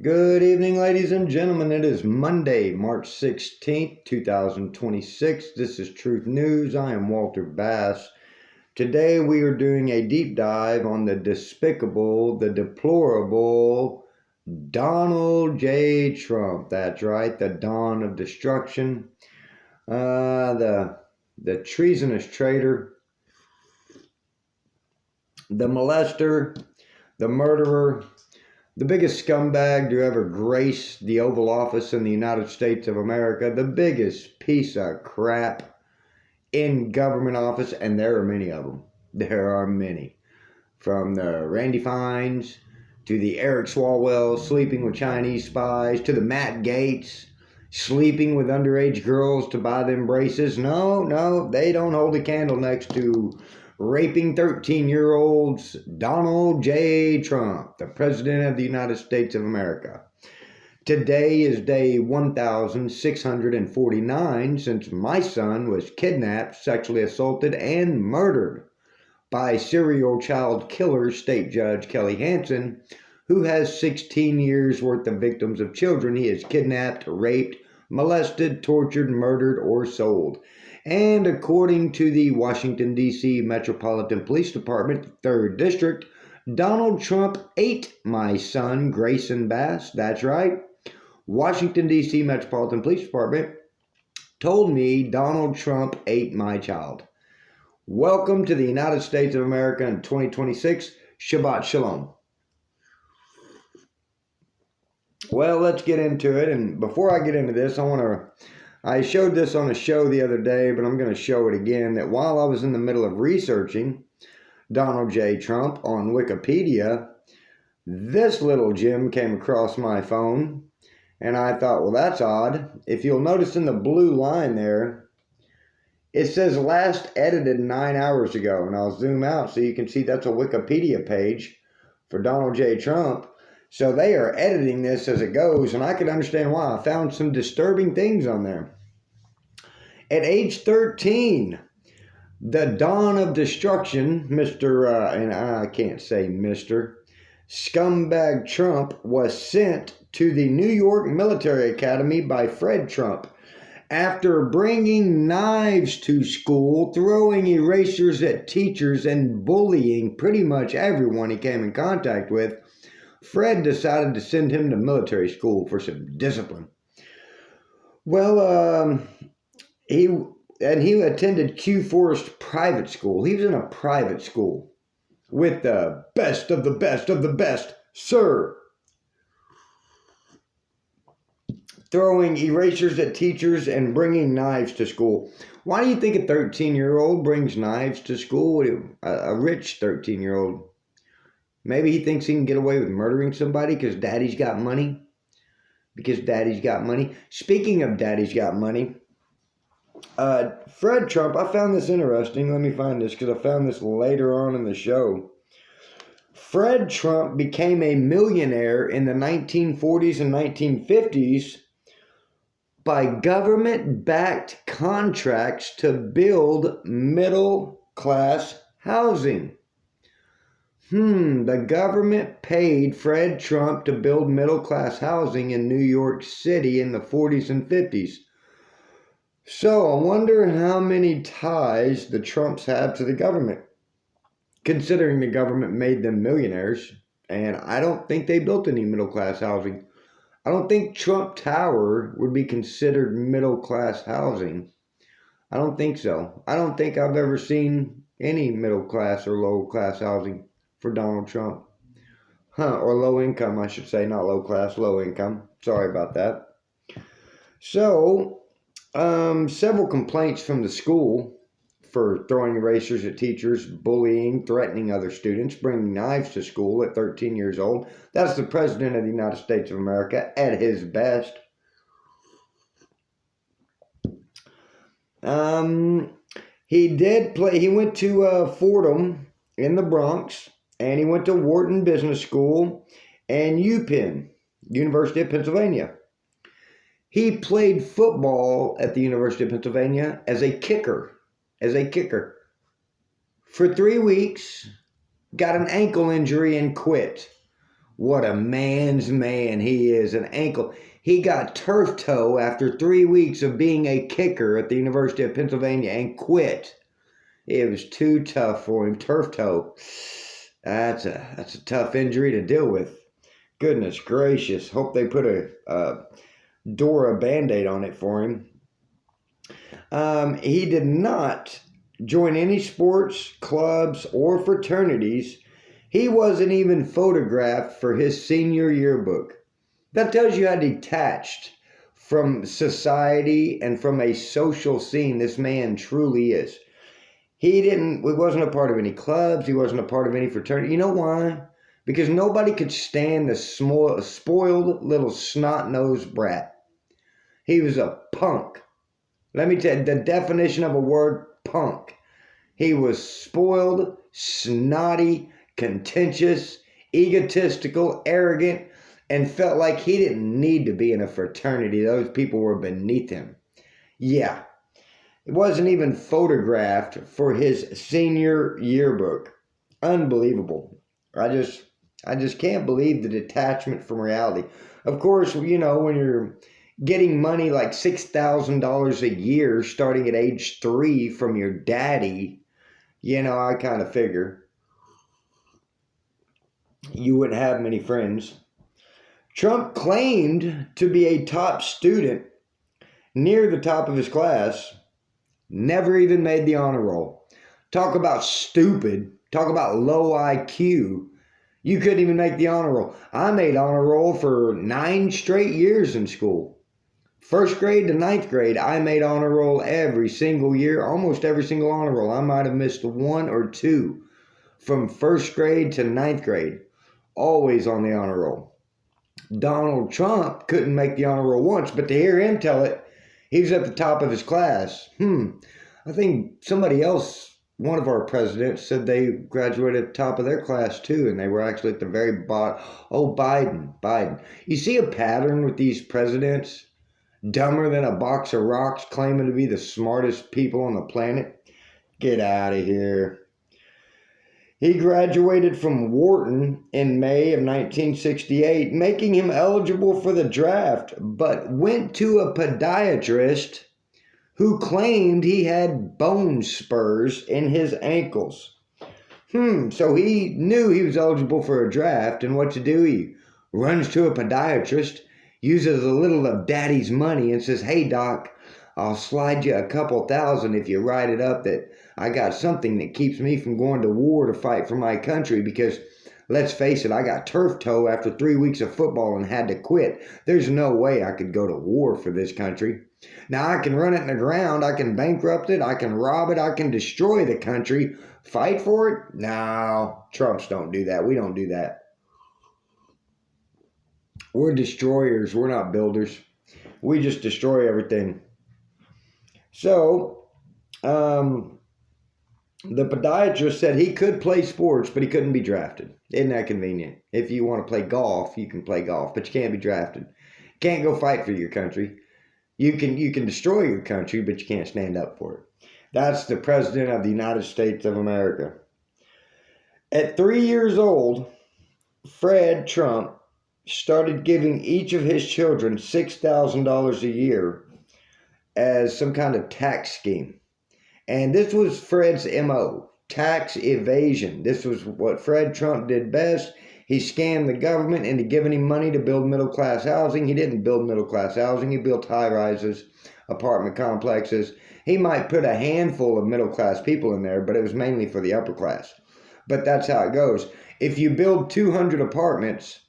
Good evening, ladies and gentlemen. It is Monday, March 16th, 2026. This is Truth News. I am Walter Bass. Today we are doing a deep dive on the despicable, the deplorable Donald J. Trump. That's right, the dawn of destruction. The treasonous traitor, the molester, the murderer, the biggest scumbag to ever grace the Oval Office in the United States of America, the biggest piece of crap in government office, and there are many of them. There are many. From the Randy Fines, to the Eric Swalwell sleeping with Chinese spies, to the Matt Gaetz sleeping with underage girls to buy them braces. No, they don't hold a candle next to raping 13-year-olds Donald J. Trump, the President of the United States of America. Today is day 1,649 since my son was kidnapped, sexually assaulted, and murdered by serial child killer State Judge Kelly Hansen, who has 16 years worth of victims of children he has kidnapped, raped, molested, tortured, murdered, or sold. And according to the Washington, D.C. Metropolitan Police Department, 3rd District, Donald Trump ate my son, Grayson Bass. That's right. Washington, D.C. Metropolitan Police Department told me Donald Trump ate my child. Welcome to the United States of America in 2026. Shabbat Shalom. Well, let's get into it. And before I get into this, I showed this on a show the other day, but I'm going to show it again, that while I was in the middle of researching Donald J. Trump on Wikipedia, this little gem came across my phone, and I thought, well, that's odd. If you'll notice in the blue line there, it says last edited 9 hours ago, and I'll zoom out so you can see that's a Wikipedia page for Donald J. Trump. So they are editing this as it goes, and I can understand why. I found some disturbing things on there. At age 13, the dawn of destruction, and I can't say Mr. Scumbag Trump was sent to the New York Military Academy by Fred Trump. After bringing knives to school, throwing erasers at teachers, and bullying pretty much everyone he came in contact with, Fred decided to send him to military school for some discipline. Well, he attended Q Forest private school. He was in a private school with the best of the best of the best, sir. Throwing erasers at teachers and bringing knives to school. Why do you think a 13-year-old brings knives to school? A rich 13-year-old. Maybe he thinks he can get away with murdering somebody because daddy's got money. Speaking of daddy's got money, Fred Trump, I found this interesting. Let me find this because I found this later on in the show. Fred Trump became a millionaire in the 1940s and 1950s by government-backed contracts to build middle-class housing. The government paid Fred Trump to build middle-class housing in New York City in the 40s and 50s. So I wonder how many ties the Trumps have to the government, considering the government made them millionaires, and I don't think they built any middle-class housing. I don't think Trump Tower would be considered middle-class housing. I don't think so. I don't think I've ever seen any middle-class or low-class housing for Donald Trump. Or low income, I should say, not low class, low income. Sorry about that. So, several complaints from the school for throwing erasers at teachers, bullying, threatening other students, bringing knives to school at 13 years old. That's the President of the United States of America at his best. He went to Fordham in the Bronx, and he went to Wharton Business School and UPenn, University of Pennsylvania. He played football at the University of Pennsylvania as a kicker. For 3 weeks, got an ankle injury and quit. What a man's man he is. An ankle. He got turf toe after 3 weeks of being a kicker at the University of Pennsylvania and quit. It was too tough for him. Turf toe. That's a tough injury to deal with. Goodness gracious. Hope they put a Dora Band-Aid on it for him. He did not join any sports, clubs, or fraternities. He wasn't even photographed for his senior yearbook. That tells you how detached from society and from a social scene this man truly is. He wasn't a part of any clubs. He wasn't a part of any fraternity. You know why? Because nobody could stand the spoiled little snot-nosed brat. He was a punk. Let me tell you, the definition of a word, punk. He was spoiled, snotty, contentious, egotistical, arrogant, and felt like he didn't need to be in a fraternity. Those people were beneath him. Yeah. It wasn't even photographed for his senior yearbook. Unbelievable. I just can't believe the detachment from reality. Of course, when you're getting money like $6,000 a year starting at age 3 from your daddy, I kind of figure you wouldn't have many friends. Trump claimed to be a top student, near the top of his class, never even made the honor roll. Talk about stupid. Talk about low IQ. You couldn't even make the honor roll. I made honor roll for 9 straight years in school. 1st grade to 9th grade, I made honor roll every single year, almost every single honor roll. I might have missed 1 or 2 from 1st grade to 9th grade, always on the honor roll. Donald Trump couldn't make the honor roll once, but to hear him tell it, he was at the top of his class. I think somebody else, one of our presidents, said they graduated at the top of their class too, and they were actually at the very bottom. Oh, Biden. You see a pattern with these presidents? Dumber than a box of rocks, claiming to be the smartest people on the planet? Get out of here. He graduated from Wharton in May of 1968, making him eligible for the draft, but went to a podiatrist who claimed he had bone spurs in his ankles. So he knew he was eligible for a draft, and what to do? He runs to a podiatrist, uses a little of daddy's money and says, "Hey, doc, I'll slide you a couple thousand if you write it up that I got something that keeps me from going to war to fight for my country, because let's face it, I got turf toe after 3 weeks of football and had to quit. There's no way I could go to war for this country. Now I can run it in the ground, I can bankrupt it, I can rob it, I can destroy the country. Fight for it? No, Trumps don't do that. We don't do that. We're destroyers. We're not builders. We just destroy everything." So, the podiatrist said he could play sports, but he couldn't be drafted. Isn't that convenient? If you want to play golf, you can play golf, but you can't be drafted. Can't go fight for your country. You can destroy your country, but you can't stand up for it. That's the President of the United States of America. At 3 years old, Fred Trump started giving each of his children $6,000 a year as some kind of tax scheme. And this was Fred's MO, tax evasion. This was what Fred Trump did best. He scammed the government into giving him money to build middle-class housing. He didn't build middle-class housing. He built high-rises, apartment complexes. He might put a handful of middle-class people in there, but it was mainly for the upper class. But that's how it goes. If you build 200 apartments,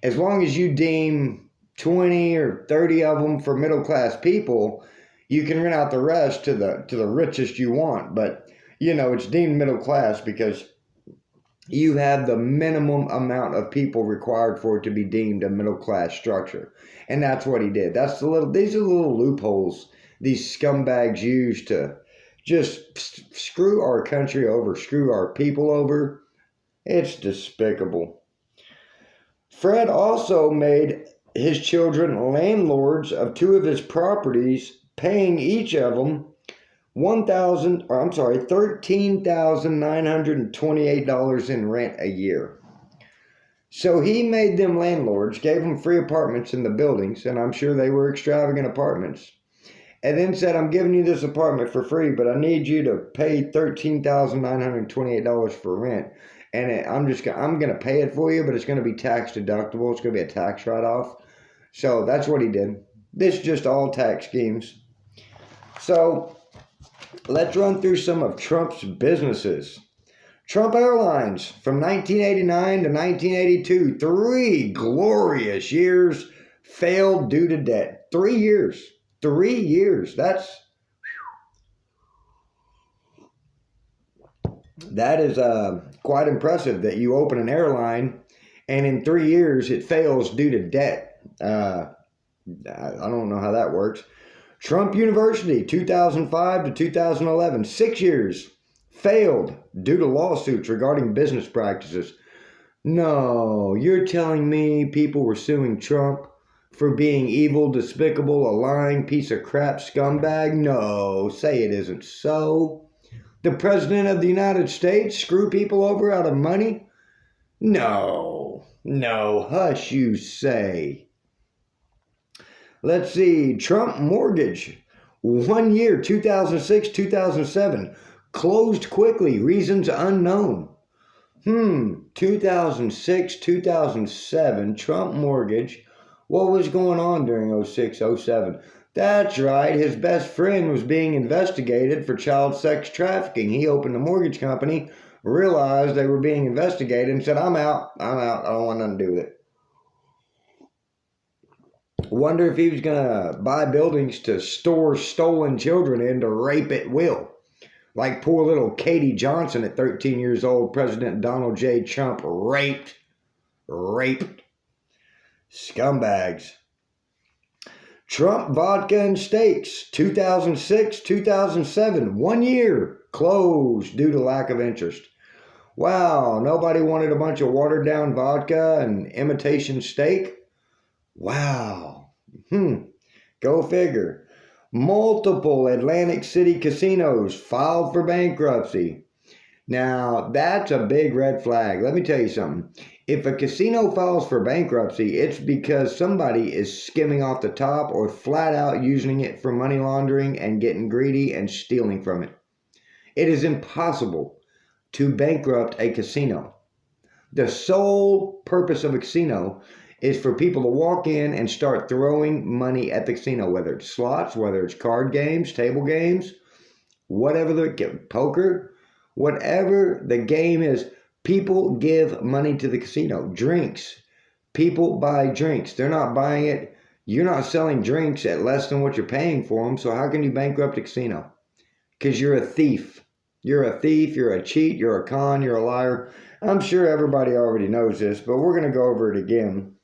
as long as you deem 20 or 30 of them for middle-class people, you can rent out the rest to the richest you want. But, it's deemed middle class because you have the minimum amount of people required for it to be deemed a middle class structure. And that's what he did. These are the little loopholes these scumbags use to just screw our country over, screw our people over. It's despicable. Fred also made his children landlords of 2 of his properties, paying each of them $13,928 in rent a year. So he made them landlords, gave them free apartments in the buildings, and I'm sure they were extravagant apartments. And then said, I'm giving you this apartment for free, but I need you to pay $13,928 for rent. And I'm going to pay it for you, but it's going to be tax deductible. It's going to be a tax write-off. So that's what he did. This is just all tax schemes. So let's run through some of Trump's businesses. Trump Airlines from 1989 to 1982, 3 glorious years, failed due to debt. 3 years. 3 years. That is quite impressive that you open an airline and in 3 years it fails due to debt. I don't know how that works. Trump University, 2005 to 2011, 6 years, failed due to lawsuits regarding business practices. No, you're telling me people were suing Trump for being evil, despicable, a lying piece of crap scumbag? No, say it isn't so. The President of the United States screw people over out of money? No, hush you say. Let's see, Trump Mortgage, 1 year, 2006, 2007, closed quickly, reasons unknown. 2006, 2007, Trump Mortgage. What was going on during 06, 07? That's right, his best friend was being investigated for child sex trafficking. He opened a mortgage company, realized they were being investigated, and said, I'm out, I don't want nothing to do with it. Wonder if he was going to buy buildings to store stolen children in to rape at will. Like poor little Katie Johnson at 13 years old, President Donald J. Trump raped. Scumbags. Trump Vodka and Steaks, 2006, 2007, 1 year, closed due to lack of interest. Wow, nobody wanted a bunch of watered down vodka and imitation steak? Wow. Go figure. Multiple Atlantic City casinos filed for bankruptcy. Now, that's a big red flag. Let me tell you something. If a casino files for bankruptcy, it's because somebody is skimming off the top or flat out using it for money laundering and getting greedy and stealing from it. It is impossible to bankrupt a casino. The sole purpose of a casino is for people to walk in and start throwing money at the casino, whether it's slots, whether it's card games, table games, whatever poker, whatever the game is. People give money to the casino. Drinks. People buy drinks. They're not buying it. You're not selling drinks at less than what you're paying for them. So how can you bankrupt a casino? Because you're a thief. You're a thief. You're a cheat. You're a con. You're a liar. I'm sure everybody already knows this, but we're going to go over it again.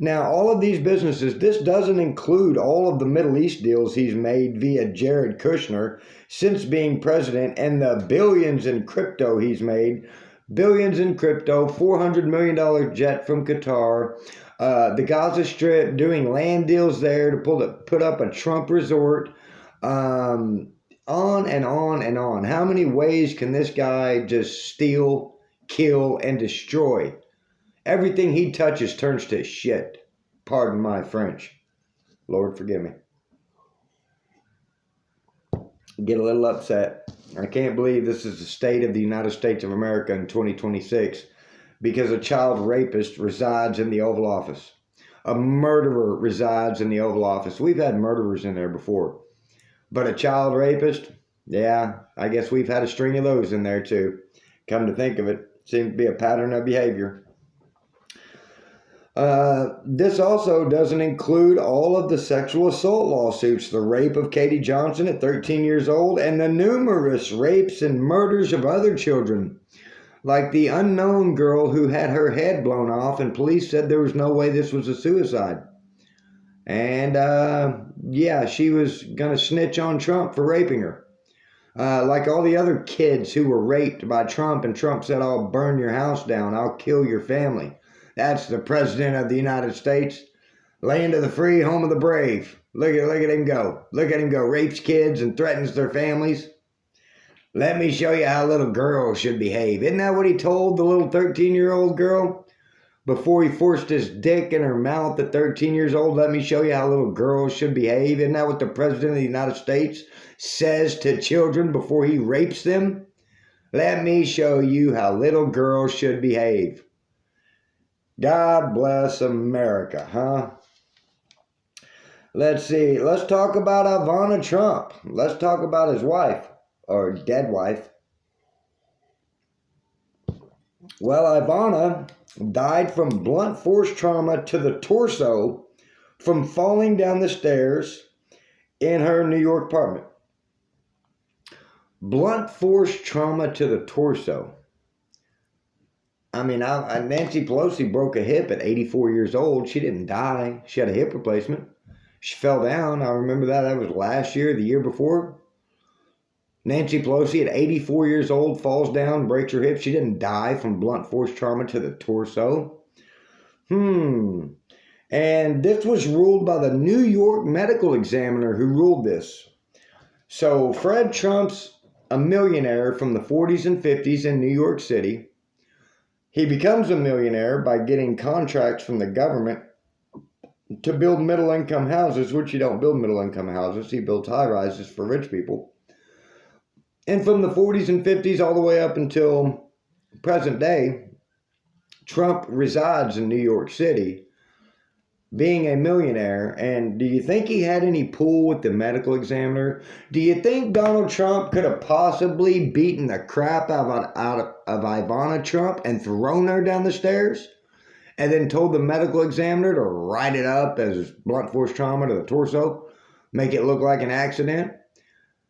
Now, all of these businesses, this doesn't include all of the Middle East deals he's made via Jared Kushner since being president and the billions in crypto he's made. Billions in crypto, $400 million jet from Qatar, the Gaza Strip, doing land deals there to put up a Trump resort, on and on and on. How many ways can this guy just steal, kill, and destroy? Everything he touches turns to shit. Pardon my French. Lord forgive me. Get a little upset. I can't believe this is the state of the United States of America in 2026 because a child rapist resides in the Oval Office. A murderer resides in the Oval Office. We've had murderers in there before. But a child rapist? Yeah, I guess we've had a string of those in there too. Come to think of it, seems to be a pattern of behavior. This also doesn't include all of the sexual assault lawsuits, the rape of Katie Johnson at 13 years old, and the numerous rapes and murders of other children, like the unknown girl who had her head blown off and police said there was no way this was a suicide. And, she was going to snitch on Trump for raping her. Like all the other kids who were raped by Trump, and Trump said, I'll burn your house down, I'll kill your family. That's the President of the United States. Land of the free, home of the brave. Look at him go. Look at him go. Rapes kids and threatens their families. Let me show you how little girls should behave. Isn't that what he told the little 13-year-old girl? before he forced his dick in her mouth at 13 years old. Let me show you how little girls should behave. Isn't that what the President of the United States says to children before he rapes them? Let me show you how little girls should behave. God bless America, huh? Let's see. Let's talk about Ivana Trump. Let's talk about his wife, or dead wife. Well, Ivana died from blunt force trauma to the torso from falling down the stairs in her New York apartment. Blunt force trauma to the torso. I mean, Nancy Pelosi broke a hip at 84 years old. She didn't die. She had a hip replacement. She fell down. I remember that. That was last year, the year before. Nancy Pelosi at 84 years old falls down, breaks her hip. She didn't die from blunt force trauma to the torso. And this was ruled by the New York medical examiner who ruled this. So Fred Trump's a millionaire from the 40s and 50s in New York City. He becomes a millionaire by getting contracts from the government to build middle-income houses, which you don't build middle-income houses. He builds high-rises for rich people. And from the 40s and 50s all the way up until present day, Trump resides in New York City, being a millionaire. And do you think he had any pull with the medical examiner? Do you think Donald Trump could have possibly beaten the crap out of Ivana Trump and thrown her down the stairs? And then told the medical examiner to write it up as blunt force trauma to the torso, make it look like an accident?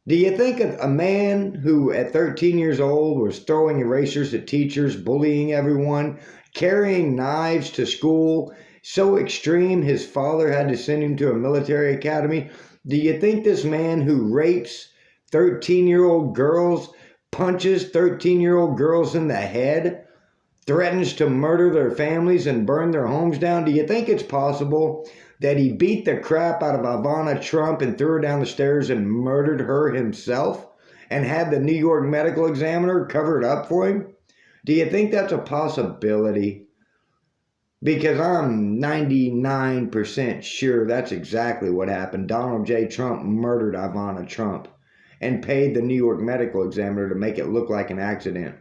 Do you think a man who at 13 years old was throwing erasers at teachers, bullying everyone, carrying knives to school, so extreme his father had to send him to a military academy? Do you think this man who rapes 13-year-old girls, punches 13-year-old girls in the head, threatens to murder their families and burn their homes down, do you think it's possible that he beat the crap out of Ivana Trump and threw her down the stairs and murdered her himself and had the New York medical examiner cover it up for him? Do you think that's a possibility? Because I'm 99% sure that's exactly what happened. Donald J. Trump murdered Ivana Trump and paid the New York medical examiner to make it look like an accident.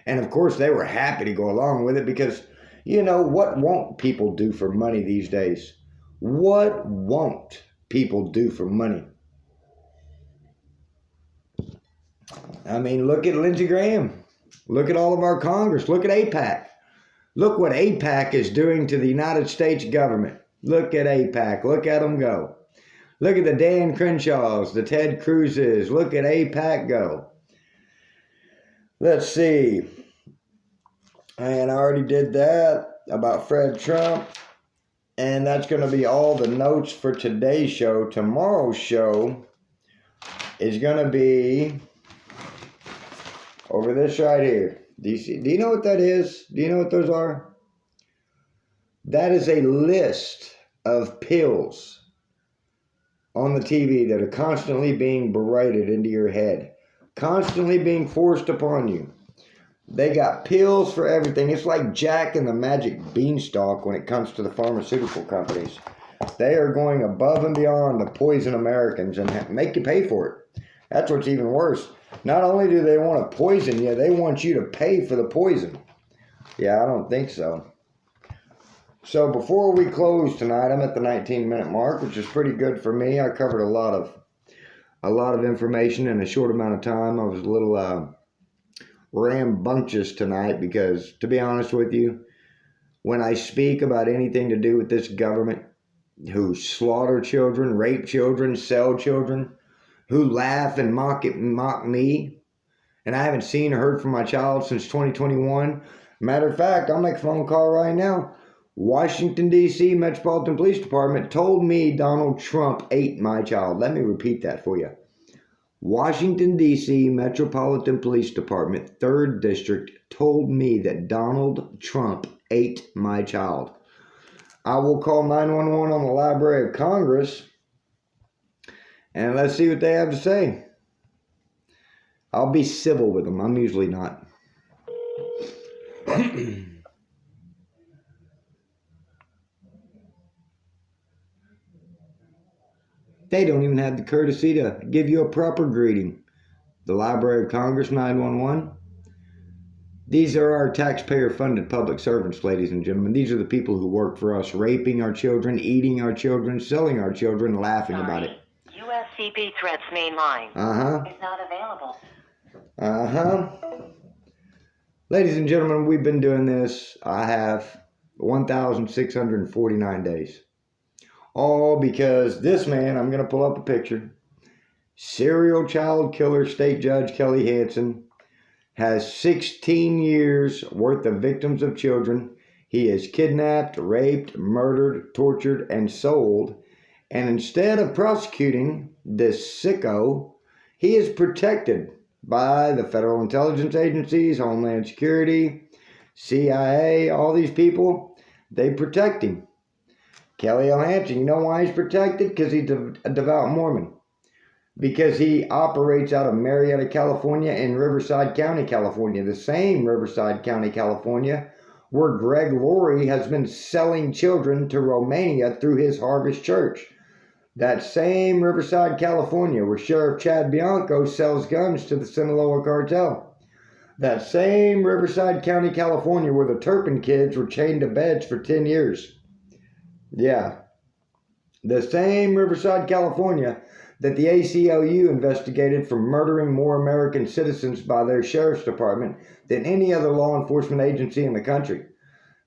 And of course, they were happy to go along with it because, you know, what won't people do for money these days? What won't people do for money? I mean, look at Lindsey Graham. Look at all of our Congress. Look at AIPAC. Look what AIPAC is doing to the United States government. Look at AIPAC. Look at them go. Look at the Dan Crenshaws, the Ted Cruzes. Look at AIPAC go. Let's see. And I already did that about Fred Trump. And that's going to be all the notes for today's show. Tomorrow's show is going to be over this right here. Do you know what that is? Do you know what those are? That is a list of pills on the TV that are constantly being berated into your head, constantly being forced upon you. They got pills for everything. It's like Jack and the Magic Beanstalk when it comes to the pharmaceutical companies. They are going above and beyond to poison Americans and make you pay for it. That's what's even worse. Not only do they want to poison you, they want you to pay for the poison. Yeah, I don't think so. So before we close tonight, I'm at the 19-minute mark, which is pretty good for me. I covered a lot of information in a short amount of time. I was a little rambunctious tonight because, to be honest with you, when I speak about anything to do with this government who slaughter children, rape children, sell children, who laugh and mock me, and I haven't seen or heard from my child since 2021. Matter of fact, I'll make a phone call right now. Washington, D.C. Metropolitan Police Department told me Donald Trump ate my child. Let me repeat that for you. Washington, D.C. Metropolitan Police Department, 3rd District, told me that Donald Trump ate my child. I will call 911 on the Library of Congress, and let's see what they have to say. I'll be civil with them. I'm usually not. They don't even have the courtesy to give you a proper greeting. The Library of Congress 911. These are our taxpayer-funded public servants, ladies and gentlemen. These are the people who work for us, raping our children, eating our children, selling our children, laughing about it. USCP Threats main line is not available. Ladies and gentlemen, we've been doing this. I have 1,649 days. All because this man, I'm going to pull up a picture, serial child killer state judge Kelly Hansen, has 16 years worth of victims of children. He is kidnapped, raped, murdered, tortured, and sold. And instead of prosecuting this sicko, he is protected by the federal intelligence agencies, Homeland Security, CIA, all these people. They protect him. Kelly L. Hansen, you know why he's protected? Because he's a devout Mormon. Because he operates out of Marietta, California, and Riverside County, California. The same Riverside County, California, where Greg Laurie has been selling children to Romania through his Harvest Church. That same Riverside, California, where Sheriff Chad Bianco sells guns to the Sinaloa cartel. That same Riverside County, California, where the Turpin kids were chained to beds for 10 years. Yeah. The same Riverside, California, that the ACLU investigated for murdering more American citizens by their sheriff's department than any other law enforcement agency in the country.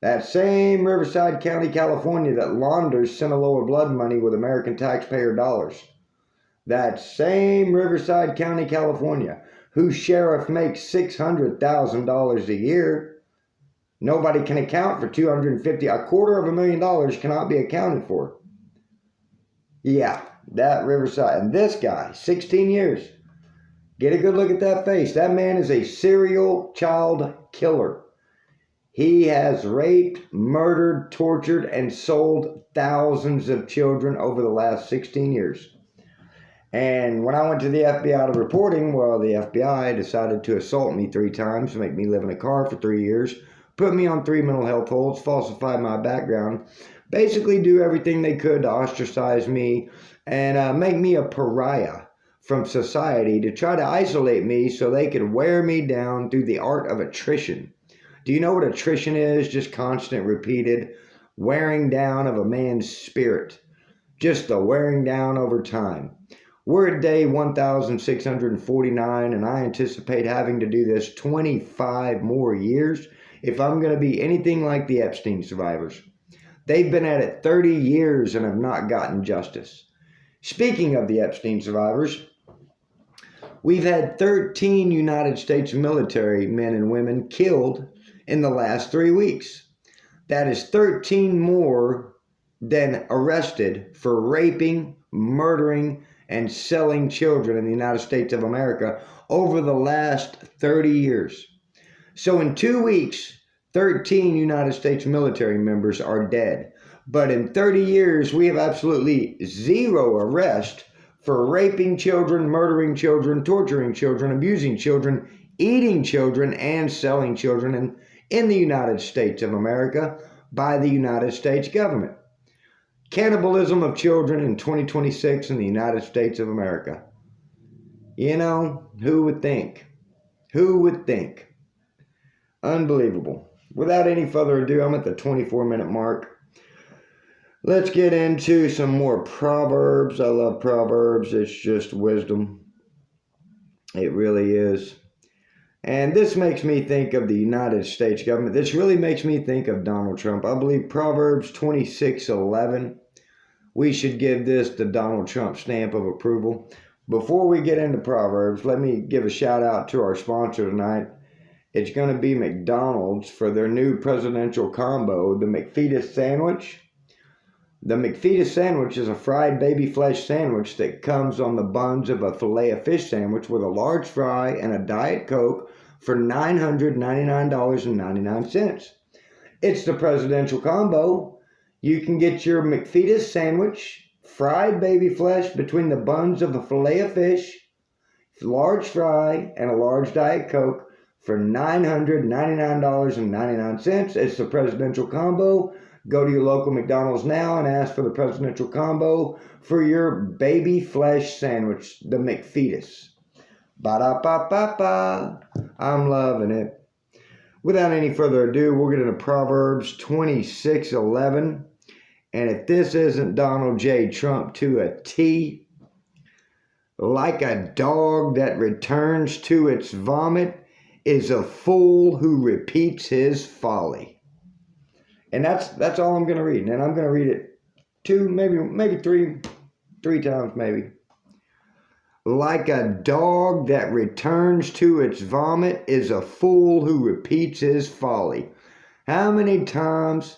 That same Riverside County, California, that launders Sinaloa blood money with American taxpayer dollars. That same Riverside County, California, whose sheriff makes $600,000 a year. Nobody can account for $250,000 cannot be accounted for. Yeah. That Riverside, and this guy, 16 years. Get a good look at that face. That man is a serial child killer. He has raped, murdered, tortured, and sold thousands of children over the last 16 years. And when I went to the FBI to reporting, well, the FBI decided to assault me 3 times, make me live in a car for 3 years, put me on 3 mental health holds, falsify my background, basically do everything they could to ostracize me and make me a pariah from society, to try to isolate me so they could wear me down through the art of attrition. Do you know what attrition is? Just constant, repeated wearing down of a man's spirit. Just the wearing down over time. We're at day 1,649, and I anticipate having to do this 25 more years if I'm going to be anything like the Epstein survivors. They've been at it 30 years and have not gotten justice. Speaking of the Epstein survivors, we've had 13 United States military men and women killed in the last 3 weeks. That is 13 more than arrested for raping, murdering, and selling children in the United States of America over the last 30 years. So in 2 weeks, 13 United States military members are dead. But in 30 years, we have absolutely 0 arrest for raping children, murdering children, torturing children, abusing children, eating children, and selling children in the United States of America by the United States government. Cannibalism of children in 2026 in the United States of America. You know, who would think? Who would think? Unbelievable. Without any further ado, I'm at the 24-minute mark. Let's get into some more Proverbs. I love Proverbs. It's just wisdom. It really is. And this makes me think of the United States government. This really makes me think of Donald Trump. I believe Proverbs 26:11. We should give this the Donald Trump stamp of approval. Before we get into Proverbs, let me give a shout out to our sponsor tonight. It's going to be McDonald's for their new presidential combo, the McFetus sandwich. The McFetus sandwich is a fried baby flesh sandwich that comes on the buns of a filet of fish sandwich with a large fry and a Diet Coke for $999.99. It's the presidential combo. You can get your McFetus sandwich, fried baby flesh between the buns of a filet of fish, large fry, and a large Diet Coke for $999.99. It's the presidential combo. Go to your local McDonald's now and ask for the presidential combo for your baby flesh sandwich, the McFetus. Ba-da-ba-ba-ba. I'm loving it. Without any further ado, we'll get into Proverbs 26:11. And if this isn't Donald J. Trump to a T, like a dog that returns to its vomit is a fool who repeats his folly. And that's all I'm going to read. And I'm going to read it two, maybe three times maybe. Like a dog that returns to its vomit is a fool who repeats his folly. How many times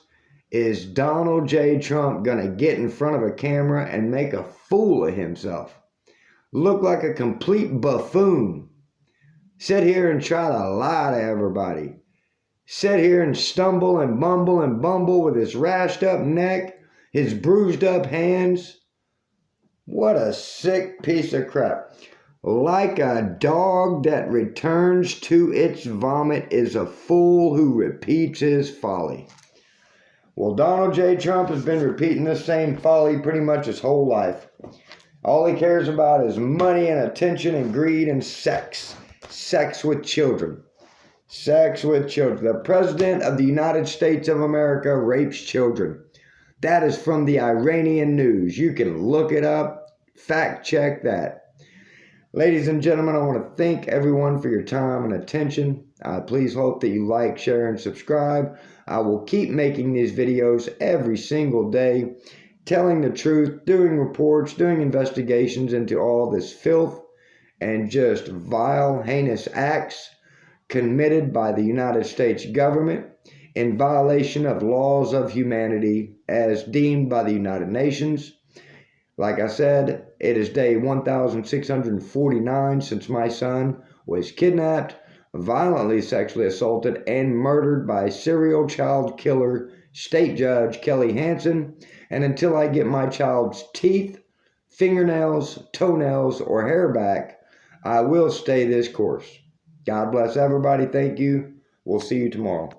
is Donald J. Trump going to get in front of a camera and make a fool of himself? Look like a complete buffoon. Sit here and try to lie to everybody. Sit here and stumble and mumble and bumble with his rashed up neck, his bruised up hands. What a sick piece of crap. Like a dog that returns to its vomit is a fool who repeats his folly. Well, Donald J. Trump has been repeating this same folly pretty much his whole life. All he cares about is money and attention and greed and sex. Sex with children. Sex with children. The President of the United States of America rapes children. That is from the Iranian News. You can look it up, fact check that. Ladies and gentlemen, I want to thank everyone for your time and attention. I please hope that you like, share, and subscribe. I will keep making these videos every single day, telling the truth, doing reports, doing investigations into all this filth and just vile, heinous acts committed by the United States government in violation of laws of humanity as deemed by the United Nations. Like I said, it is day 1649 since my son was kidnapped, violently sexually assaulted, and murdered by serial child killer state judge Kelly Hansen. And until I get my child's teeth, fingernails, toenails, or hair back, I will stay this course. God bless everybody. Thank you. We'll see you tomorrow.